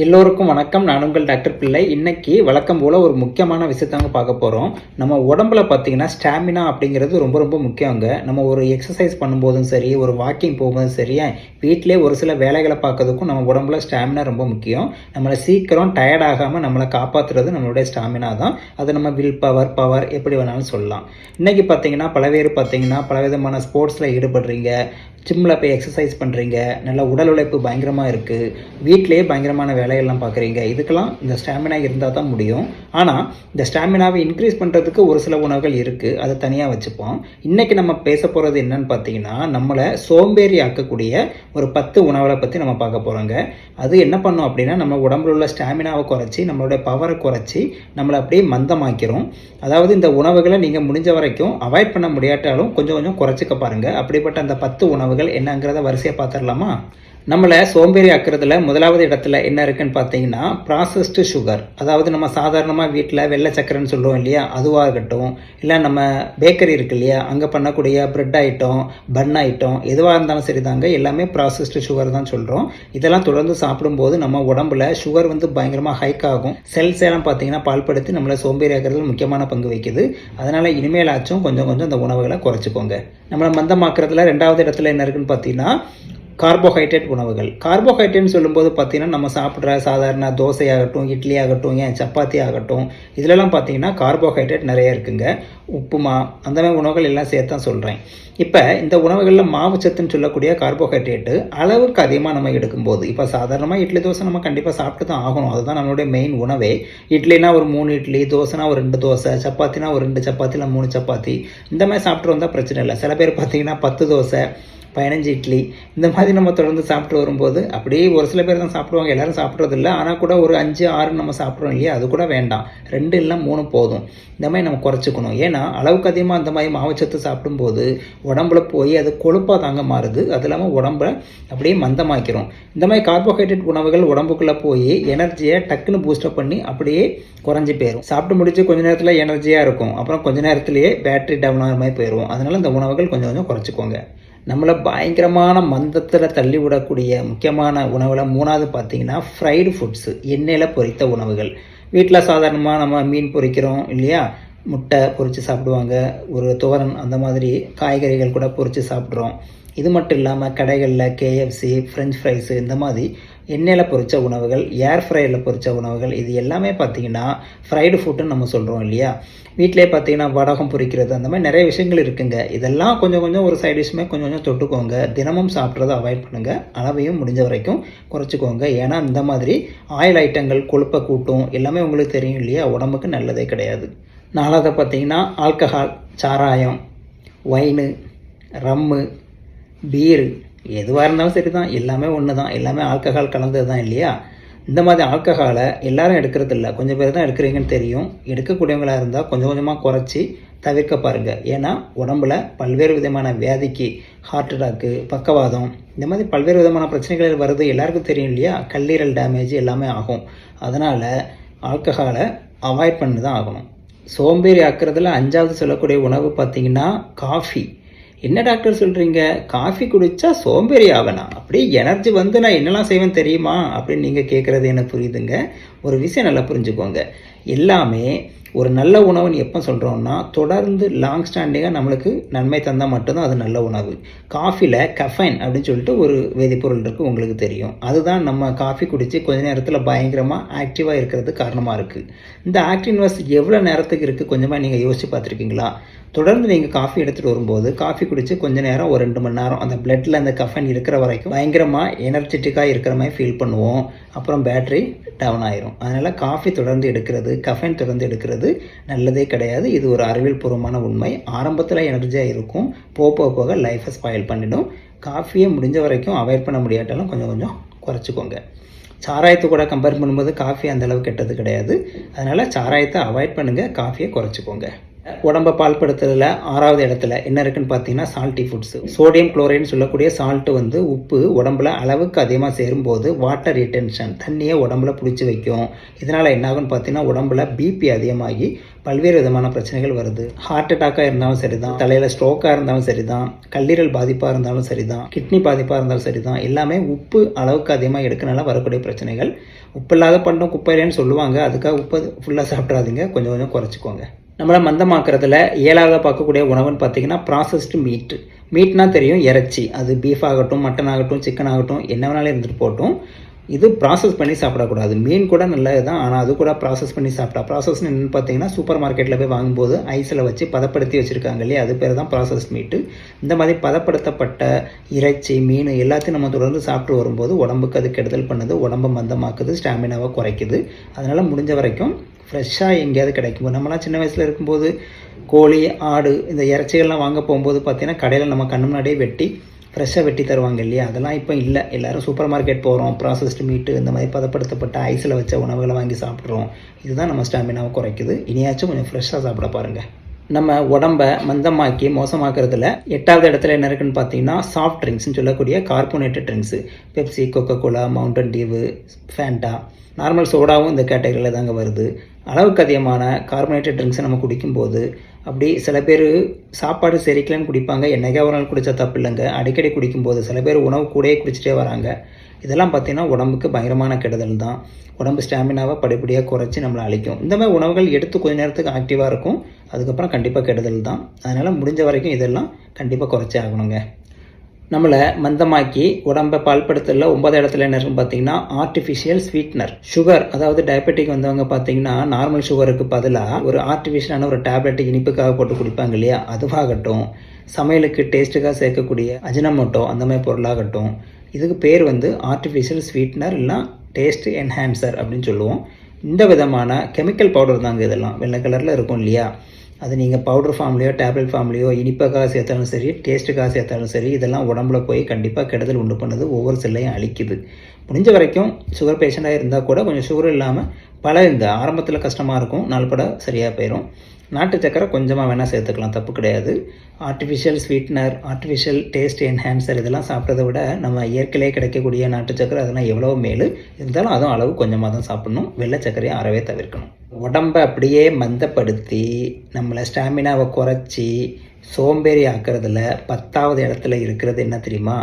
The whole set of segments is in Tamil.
எல்லோருக்கும் வணக்கம். நான் உங்கள் டாக்டர் பிள்ளை. இன்னைக்கு வழக்கம் போல் ஒரு முக்கியமான விஷயத்தாங்க பார்க்க போகிறோம். நம்ம உடம்புல பார்த்தீங்கன்னா ஸ்டாமினா அப்படிங்கிறது ரொம்ப ரொம்ப முக்கியங்க. நம்ம ஒரு எக்ஸசைஸ் பண்ணும்போதும் சரி, ஒரு வாக்கிங் போகும்போதும் சரி, வீட்டிலே ஒரு சில வேலைகளை பார்க்கறதுக்கும் நம்ம உடம்புல ஸ்டாமினா ரொம்ப முக்கியம். நம்மளை சீக்கிரம் டயர்ட் ஆகாமல் நம்மளை காப்பாற்றுறது நம்மளுடைய ஸ்டாமினா தான். அது நம்ம வில் பவர் எப்படி வேணாலும் சொல்லலாம். இன்றைக்கி பார்த்தீங்கன்னா பல பேர் பல விதமான ஸ்போர்ட்ஸில் ஈடுபடுறீங்க, ஜிம்மில் போய் எக்ஸசைஸ் பண்ணுறீங்க, நல்ல உடல் உழைப்பு பயங்கரமாக இருக்குது, வீட்டிலேயே பயங்கரமான வேலைகள்லாம் பார்க்குறீங்க. இதுக்கெல்லாம் இந்த ஸ்டாமினா இருந்தால் தான் முடியும். ஆனால் இந்த ஸ்டாமினாவை இன்க்ரீஸ் பண்ணுறதுக்கு ஒரு சில உணவுகள் இருக்குது, அதை தனியாக வச்சுப்போம். இன்றைக்கி நம்ம பேச போகிறது என்னன்னு பார்த்தீங்கன்னா, நம்மளை சோம்பேறி ஆக்கக்கூடிய ஒரு 10 உணவுகளை பற்றி நம்ம பார்க்க போகிறோங்க. அது என்ன பண்ணும் அப்படின்னா, நம்ம உடம்புல உள்ள ஸ்டாமினாவை குறைச்சி, நம்மளுடைய பவரை குறைச்சி, நம்மளை அப்படியே மந்தமாக்கிறோம். அதாவது இந்த உணவுகளை நீங்கள் முடிஞ்ச வரைக்கும் அவாய்ட் பண்ண முடியாட்டாலும் கொஞ்சம் கொஞ்சம் குறைச்சிக்க பாருங்கள். அப்படிப்பட்ட அந்த 10 உணவுகள் என்னங்கிறத வரிசையாக பார்த்துடலாமா? நம்மளை சோம்பேறி ஆக்குறதுல முதலாவது இடத்துல என்ன இருக்குன்னு பார்த்தீங்கன்னா, ப்ராசஸ்டு சுகர். அதாவது நம்ம சாதாரணமாக வீட்டில் வெள்ளை சக்கரைன்னு சொல்லுவோம் இல்லையா, அதுவாக இருக்கட்டும், இல்லை நம்ம பேக்கரி இருக்கு இல்லையா, அங்கே பண்ணக்கூடிய ப்ரெட் ஐட்டம், பன் ஐட்டம், எதுவாக இருந்தாலும் சரி தாங்க, எல்லாமே ப்ராசஸ்டு சுகர் தான் சொல்கிறோம். இதெல்லாம் தொடர்ந்து சாப்பிடும்போது நம்ம உடம்புல சுகர் பயங்கரமாக ஹைக் ஆகும். செல்ஸ் எல்லாம் பார்த்தீங்கன்னா பால்படுத்தி நம்மளை சோம்பேறி ஆக்குறதுல முக்கியமான பங்கு வகிக்குது. அதனால் இனிமேலாச்சும் கொஞ்சம் கொஞ்சம் இந்த உணவுகளை குறைச்சிக்கோங்க. நம்மளை மந்தமாக்குறதுல ரெண்டாவது இடத்துல என்ன இருக்குன்னு பார்த்தீங்கன்னா, கார்போஹைட்ரேட் உணவுகள். கார்போஹைட்ரேட்னு சொல்லும்போது பார்த்தீங்கன்னா, நம்ம சாப்பிட்ற சாதாரண தோசை ஆகட்டும், இட்லி ஆகட்டும், ஏன் சப்பாத்தி ஆகட்டும், இதிலெல்லாம் பார்த்தீங்கன்னா கார்போஹைட்ரேட் நிறைய இருக்குங்க. உப்புமா அந்த மாதிரி உணவுகள் எல்லாம் சேர்த்து தான் சொல்கிறேன். இப்போ இந்த உணவுகளில் மாவுச்சத்துன்னு சொல்லக்கூடிய கார்போஹைட்ரேட்டு அளவுக்கு அதிகமாக நம்ம எடுக்கும்போது, இப்போ சாதாரணமாக இட்லி தோசை நம்ம கண்டிப்பாக சாப்பிட்டு தான் ஆகணும். அதுதான் நம்மளுடைய மெயின் உணவே. இட்லினா ஒரு 3 இட்லி, தோசைனா ஒரு 2 தோசை, சப்பாத்தினா ஒரு 2 சப்பாத்தி, இல்லை 3 சப்பாத்தி, இந்த மாதிரி சாப்பிட்டு வந்தால் பிரச்சனை இல்லை. சில பேர் பார்த்தீங்கன்னா 10 தோசை, 15 இட்லி, இந்த மாதிரி நம்ம தொடர்ந்து சாப்பிட்டு வரும்போது, அப்படியே ஒரு சில பேர் தான் சாப்பிடுவாங்க, எல்லோரும் சாப்பிட்றதில்ல. ஆனால் கூட ஒரு 5, 6 நம்ம சாப்பிட்றோம் இல்லையா, அது கூட வேண்டாம். 2 இல்லை 3 போதும். இந்த மாதிரி நம்ம குறைச்சிக்கணும். ஏன்னா அளவுக்கு அதிகமாக அந்த மாதிரி மாவுச்சத்து சாப்பிடும்போது உடம்புல போய் அது கொழுப்பாக தாங்க மாறுது. அது இல்லாமல் உடம்புல அப்படியே மந்தமாக்கிறோம். இந்த மாதிரி கார்போஹைட்ரேட் உணவுகள் உடம்புக்குள்ளே போய் எனர்ஜியை டக்குன்னு பூஸ்டப் பண்ணி அப்படியே குறைஞ்சி போயிடும். சாப்பிட்டு முடிச்சு கொஞ்ச நேரத்தில் எனர்ஜியாக இருக்கும், அப்புறம் கொஞ்ச நேரத்திலேயே பேட்டரி டவுன் ஆகிற மாதிரி போயிடும். அதனால் இந்த உணவுகள் கொஞ்சம் கொஞ்சம் குறைச்சிக்கோங்க. நம்மளை பயங்கரமான மந்தத்தில் தள்ளி விடக்கூடிய முக்கியமான உணவில் 3வது பார்த்தீங்கன்னா ஃப்ரைடு ஃபுட்ஸு, எண்ணெயில் பொரித்த உணவுகள். வீட்டில் சாதாரணமாக நம்ம மீன் பொரிக்கிறோம் இல்லையா, முட்டை பொரித்து சாப்பிடுவாங்க, ஒரு துவரன் அந்த மாதிரி காய்கறிகள் கூட பொரித்து சாப்பிட்றோம். இது மட்டும் இல்லாமல் கடைகளில் கேஎஃப்சி, ஃப்ரெஞ்ச் ஃப்ரைஸு, இந்த மாதிரி எண்ணெயில் பொரித்த உணவுகள், ஏர் ஃப்ரையரில் பொரித்த உணவுகள், இது எல்லாமே பார்த்திங்கன்னா ஃப்ரைடு ஃபுட்டுன்னு நம்ம சொல்கிறோம் இல்லையா. வீட்டிலே பார்த்திங்கன்னா வடகம் பொரிக்கிறது, அந்த மாதிரி நிறைய விஷயங்கள் இருக்குங்க. இதெல்லாம் கொஞ்சம் கொஞ்சம் ஒரு சைட் டிஷ்மே கொஞ்சம் கொஞ்சம் தொட்டுக்கோங்க. தினமும் சாப்பிட்றதை அவாய்ட் பண்ணுங்கள். அளவையும் முடிஞ்ச வரைக்கும் குறைச்சிக்கோங்க. ஏன்னா இந்த மாதிரி ஆயில் ஐட்டங்கள் கொழுப்பை கூட்டும், எல்லாமே உங்களுக்கு தெரியும் இல்லையா, உடம்புக்கு நல்லதே கிடையாது. 4வது பார்த்திங்கன்னா ஆல்கஹால், சாராயம், ஒயினு, ரம்மு, பீரு, எதுவாக இருந்தாலும் சரி தான், எல்லாமே ஒன்று தான், எல்லாமே ஆல்கஹால் கலந்தது தான் இல்லையா. இந்த மாதிரி ஆல்கஹாலை எல்லாரும் எடுக்கிறது இல்லை, கொஞ்சம் பேர் தான் எடுக்கிறீங்கன்னு தெரியும். எடுக்கக்கூடியவங்களாக இருந்தால் கொஞ்சம் கொஞ்சமாக குறைச்சி தவிர்க்க பாருங்கள். ஏன்னா உடம்புல பல்வேறு விதமான வியாதிக்கு, ஹார்ட் அட்டாக்கு, பக்கவாதம், இந்த மாதிரி பல்வேறு விதமான பிரச்சனைகள் வருது, எல்லாருக்கும் தெரியும் இல்லையா. கல்லீரல் டேமேஜ் எல்லாமே ஆகும். அதனால் ஆல்கஹாலை அவாய்ட் பண்ணி தான் ஆகணும். சோம்பேறி ஆக்கிறதுல 5வது சொல்லக்கூடிய உணவு பார்த்திங்கன்னா காஃபி. என்ன டாக்டர் சொல்கிறீங்க, காஃபி குடித்தா சோம்பேறி ஆவேனா, அப்படியே எனர்ஜி நான் என்னெல்லாம் செய்வேன் தெரியுமா அப்படின்னு நீங்கள் கேட்குறது எனக்கு புரியுதுங்க. ஒரு விஷயம் நல்லா புரிஞ்சுக்கோங்க. எல்லாமே ஒரு நல்ல உணவுன்னு எப்போ சொல்கிறோம்னா, தொடர்ந்து லாங் ஸ்டாண்டிங்காக நம்மளுக்கு நன்மை தந்தால் மட்டும்தான் அது நல்ல உணவு. காஃபியில் கஃபைன் அப்படின்னு சொல்லிட்டு ஒரு வேதிப்பொருள் இருக்குது, உங்களுக்கு தெரியும். அதுதான் நம்ம காஃபி குடித்து கொஞ்ச நேரத்தில் பயங்கரமாக ஆக்டிவாக இருக்கிறதுக்கு காரணமாக இருக்குது. இந்த ஆக்டிவ்னஸ் எவ்வளோ நேரத்துக்கு இருக்குது கொஞ்சமாக நீங்கள் யோசித்து பார்த்துருக்கீங்களா? தொடர்ந்து நீங்கள் காஃபி எடுத்துகிட்டு வரும்போது, காஃபி குடித்து கொஞ்சம் நேரம், ஒரு 2 மணி நேரம் அந்த பிளட்டில் அந்த கஃபைன் இருக்கிற வரைக்கும் பயங்கரமாக எனர்ஜெட்டிக்காக இருக்கிற மாதிரி ஃபீல் பண்ணுவோம். அப்புறம் பேட்ரி டவுன் ஆயிரும். அதனால் காஃபி தொடர்ந்து எடுக்கிறது, கஃபைன் தொடர்ந்து எடுக்கிறது நல்லதே கிடையாது. இது ஒரு அறிவியல் பூர்வமான உண்மை. ஆரம்பத்தில் எனர்ஜியாக இருக்கும், போக போக லைஃப்பை ஸ்பாயில் பண்ணிடும். காஃபியை முடிஞ்ச வரைக்கும் அவாய்ட் பண்ண முடியாட்டாலும் கொஞ்சம் கொஞ்சம் குறைச்சிக்கோங்க. சாராயத்தை கூட கம்பேர் பண்ணும்போது காஃபி அந்தளவு கெட்டது கிடையாது. அதனால் சாராயத்தை அவாய்ட் பண்ணுங்கள், காஃபியை குறைச்சிக்கோங்க. உடம்பை பால்படுத்துறதுல 6வது இடத்துல என்ன இருக்குன்னு பார்த்தீங்கன்னா சால்ட்டி ஃபுட்ஸு. சோடியம் குளோரைடுன்னு சொல்லக்கூடிய சால்ட்டு வந்து உப்பு உடம்புல அளவுக்கு அதிகமாக சேரும்போது வாட்டர் ரிட்டென்ஷன், தண்ணியை உடம்புல பிடிச்சி வைக்கும். இதனால் என்ன ஆகுன்னு பார்த்தீங்கன்னா உடம்புல பிபி அதிகமாகி பல்வேறு விதமான பிரச்சனைகள் வருது. ஹார்ட் அட்டாக்காக இருந்தாலும் சரி தான், தலையில் ஸ்ட்ரோக்காக இருந்தாலும் சரி தான், கல்லீரல் பாதிப்பாக இருந்தாலும் சரி தான், கிட்னி பாதிப்பாக இருந்தாலும் சரி தான், எல்லாமே உப்பு அளவுக்கு அதிகமாக எடுக்கனால வரக்கூடிய பிரச்சனைகள். உப்பு இல்லாத பண்டம் குப்பையிலேன்னு சொல்லுவாங்க, அதுக்காக உப்பு ஃபுல்லாக சாப்பிட்றாதீங்க, கொஞ்சம் கொஞ்சம் குறைச்சிக்கோங்க. நம்மளை மந்தமாக்குறதுல 7வது பார்க்கக்கூடிய உணவுன்னு பார்த்தீங்கன்னா ப்ராசஸ்டு மீட்டு. மீட்னா தெரியும், இறைச்சி. அது பீஃப் ஆகட்டும், மட்டன் ஆகட்டும், சிக்கன் ஆகட்டும், என்ன வேணாலும் இருந்துட்டு போகட்டும். இது ப்ராசஸ் பண்ணி சாப்பிடக்கூடாது. மீன் கூட நல்லது தான், ஆனால் அது கூட ப்ராசஸ் பண்ணி சாப்பிட்டா, ப்ராசஸ்னு என்னென்னு பார்த்தீங்கன்னா சூப்பர் மார்க்கெட்டில் போய் வாங்கும்போது ஐஸில் வச்சு பதப்படுத்தி வச்சுருக்காங்க இல்லையா, அது பேர் தான் ப்ராசஸ் மீட்டு. இந்த மாதிரி பதப்படுத்தப்பட்ட இறைச்சி, மீன் எல்லாத்தையும் நம்ம தொடர்ந்து சாப்பிட்டு வரும்போது உடம்புக்கு அது கெடுதல் பண்ணுது, உடம்பை மந்தமாக்குது, ஸ்டாமினாவை குறைக்குது. அதனால் முடிஞ்ச வரைக்கும் ஃப்ரெஷ்ஷாக எங்கேயாவது கிடைக்கும். நம்மளாம் சின்ன வயசில் இருக்கும்போது கோழி, ஆடு இந்த இறைச்சிகள்லாம் வாங்க போகும்போது பார்த்திங்கன்னா கடையில் நம்ம கண்ணு முன்னாடியே வெட்டி ஃப்ரெஷ்ஷாக வெட்டி தருவாங்க இல்லையா, அதெல்லாம் இப்போ இல்லை. எல்லோரும் சூப்பர் மார்க்கெட் போகிறோம், ப்ராசஸ்டு மீட்டு இந்த மாதிரி பதப்படுத்தப்பட்ட ஐஸில் வச்ச உணவுகளை வாங்கி சாப்பிட்றோம். இதுதான் நம்ம ஸ்டாமினாவை குறைக்குது. இனியாச்சும் கொஞ்சம் ஃப்ரெஷ்ஷாக சாப்பிட பாருங்கள். நம்ம உடம்பை மந்தமாக்கி மோசமாக்குறதுல 8வது இடத்துல என்ன இருக்குன்னு பார்த்தீங்கன்னா சாஃப்ட் ட்ரிங்க்ஸ்னு சொல்லக்கூடிய carbonated drinks. Pepsi, coca cola, Mountain Dew, Fanta, normal சோடாவும் இந்த கேட்டகரியில் தாங்க வருது. அளவுக்கு அதிகமான கார்பனேட்டட் ட்ரிங்க்ஸை நம்ம குடிக்கும்போது அப்படி சில பேர் சாப்பாடு செரிக்கலன்னு குடிப்பாங்க. என்னைக்கா ஒரு நாள் குடித்தா தப்பு இல்லைங்க. அடிக்கடி குடிக்கும்போது சில பேர் உணவு கூடயே குடிச்சிட்டே வராங்க. இதெல்லாம் பார்த்திங்கன்னா உடம்புக்கு பயங்கரமான கெடுதல் தான். உடம்பு ஸ்டாமினாவை படிப்படியாக குறைச்சி நம்மளை அழிக்கும். இந்த மாதிரி உணவுகள் எடுத்து கொஞ்ச நேரத்துக்கு ஆக்டிவாக இருக்கும், அதுக்கப்புறம் கண்டிப்பாக கெடுதல் தான். அதனால் முடிஞ்ச வரைக்கும் இதெல்லாம் கண்டிப்பாக குறைச்சே ஆகணுங்க. நம்மளை மந்தமாக்கி உடம்பை பால்படுத்தல 9வது இடத்துல என்ன இருக்குன்னு பார்த்தீங்கன்னா ஆர்டிஃபிஷியல் ஸ்வீட்னர். சுகர், அதாவது டயபெட்டிக் வந்தவங்க பார்த்தீங்கன்னா நார்மல் சுகருக்கு பதிலாக ஒரு ஆர்டிஃபிஷியலான ஒரு டேப்லெட் இனிப்புக்காக போட்டு குடிப்பாங்க இல்லையா, அதுவாகட்டும், சமையலுக்கு டேஸ்ட்டுக்காக சேர்க்கக்கூடிய அஜினமோட்டோ அந்த மாதிரி பொருளாகட்டும், இதுக்கு பேர் வந்து ஆர்டிஃபிஷியல் ஸ்வீட்னர் இல்லைனா டேஸ்ட் என்ஹான்சர் அப்படின்னு சொல்லுவோம். இந்த விதமான கெமிக்கல் பவுடர் தாங்க இதெல்லாம். வெள்ளை கலரில் இருக்கும் இல்லையா, அது நீங்கள் பவுடர் ஃபார்ம்லேயோ டேப்லெட் ஃபார்ம்லேயோ இனிப்புக்காக சேர்த்தாலும் சரி, டேஸ்ட்டுக்காக சேர்த்தாலும் சரி, இதெல்லாம் உடம்புல போய் கண்டிப்பாக கெடுதல் உண்டு பண்ணுது, ஒவ்வொரு செல்லையும் அழிக்குது. முடிஞ்ச வரைக்கும் சுகர் பேஷண்ட்டாக இருந்தால் கூட கொஞ்சம் சுகர் இல்லாமல் பழகுங்க. ஆரம்பத்தில் கஷ்டமாக இருக்கும், நாள்பட சரியாக போயிடும். நாட்டு சக்கரை கொஞ்சமாக வேணால் சேர்த்துக்கலாம், தப்பு கிடையாது. Artificial sweetener, artificial taste enhancer இதெல்லாம் சாப்பிட்றத விட நம்ம இயற்கையிலே கிடைக்கக்கூடிய நாட்டு சக்கரை அதெல்லாம் எவ்வளோ மேல் இருந்தாலும் அதுவும் அளவு கொஞ்சமாக தான் சாப்பிட்ணும். வெள்ளை சக்கரையை அறவே தவிர்க்கணும். உடம்பை அப்படியே மந்தப்படுத்தி நம்மளை ஸ்டாமினாவை குறைச்சி சோம்பேறி ஆக்கிறதுல 10வது இடத்துல இருக்கிறது என்ன தெரியுமா,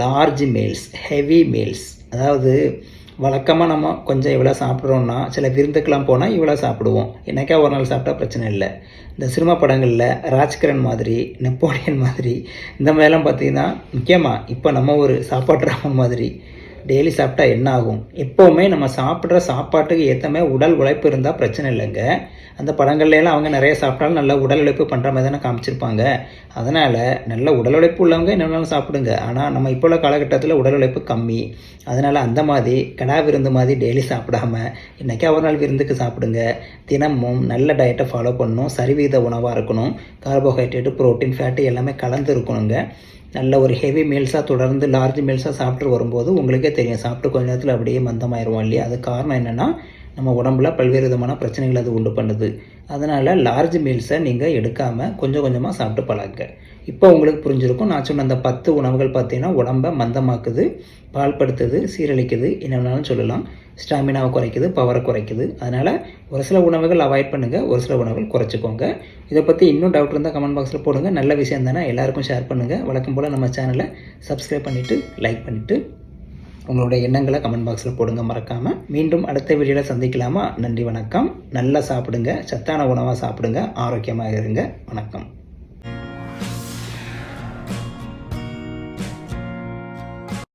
லார்ஜ் மீல்ஸ், ஹெவி மீல்ஸ். அதாவது வழக்கமாக நம்ம கொஞ்சம் இவ்வளோ சாப்பிட்றோன்னா சில விருந்துக்கெலாம் போனால் இவ்வளோ சாப்பிடுவோம், என்னைக்கா ஒரு நாள் சாப்பிட்டா பிரச்சனை இல்லை. இந்த சினிமா படங்களில் ராஜ்கிரண் மாதிரி, நெப்போலியன் மாதிரி இந்த மாதிரிலாம் பார்த்திங்கன்னா முக்கியமாக இப்போ நம்ம ஒரு சாப்பாட்டு ராமன் மாதிரி டெய்லி சாப்பிட்டா என்ன ஆகும்? எப்போவுமே நம்ம சாப்பிட்ற சாப்பாட்டுக்கு ஏற்ற மாதிரி உடல் உழைப்பு இருந்தால் பிரச்சனை இல்லைங்க. அந்த படங்கள்லாம் அவங்க நிறைய சாப்பிட்டாலும் நல்ல உடல் உழைப்பு பண்ணுற மாதிரி தானே காமிச்சிருப்பாங்க. அதனால் நல்ல உடல் உழைப்பு உள்ளவங்க என்னென்னாலும் சாப்பிடுங்க. ஆனால் நம்ம இப்போ உள்ள காலகட்டத்தில் உடல் உழைப்பு கம்மி. அதனால் அந்த மாதிரி கடா விருந்து மாதிரி டெய்லி சாப்பிடாம இன்றைக்கி ஒரு நாள் விருந்துக்கு சாப்பிடுங்க. தினமும் நல்ல டயட்டை ஃபாலோ பண்ணணும், சரிவிகித உணவாக இருக்கணும், கார்போஹைட்ரேட்டு, ப்ரோட்டீன், ஃபேட்டு எல்லாமே கலந்து இருக்கணுங்க. நல்ல ஒரு ஹெவி மீல்ஸாக தொடர்ந்து லார்ஜ் மீல்ஸாக சாப்பிட்டு வரும்போது உங்களுக்கே தெரியும், சாப்பிட்டு கொஞ்ச நேரத்தில் அப்படியே மந்தமாயிருவோம் இல்லையா. அது காரணம் என்னென்னா நம்ம உடம்புல பல்வேறு விதமான பிரச்சனைகள் அது உண்டு பண்ணுது. அதனால் லார்ஜ் மீல்ஸை நீங்கள் எடுக்காமல் கொஞ்சம் கொஞ்சமாக சாப்பிட்டு பழகுங்க. இப்போ உங்களுக்கு புரிஞ்சிருக்கும், நான் சொன்ன அந்த 10 உணவுகள் பார்த்தீங்கன்னா உடம்பை மந்தமாக்குது, பால்படுத்துது, சீரழிக்குது, என்ன வேணாலும் சொல்லலாம். ஸ்டாமினாவை குறைக்குது, பவரை குறைக்குது. அதனால் ஒரு சில உணவுகள் அவாய்ட் பண்ணுங்கள், ஒரு சில உணவுகள் குறைச்சிக்கோங்க. இதை பற்றி இன்னும் டவுட் இருந்தால் கமெண்ட் பாக்ஸில் போடுங்க. நல்ல விஷயம் தானே, எல்லாருக்கும் ஷேர் பண்ணுங்கள். வழக்கம் போல் நம்ம சேனலை சப்ஸ்கிரைப் பண்ணிவிட்டு லைக் பண்ணிவிட்டு உங்களுடைய எண்ணங்களை கமெண்ட் பாக்ஸில் போடுங்க மறக்காமல். மீண்டும் அடுத்த வீடியோவில் சந்திக்கலாமா? நன்றி, வணக்கம். நல்லா சாப்பிடுங்க, சத்தான உணவாக சாப்பிடுங்க, ஆரோக்கியமாக இருங்க. வணக்கம்.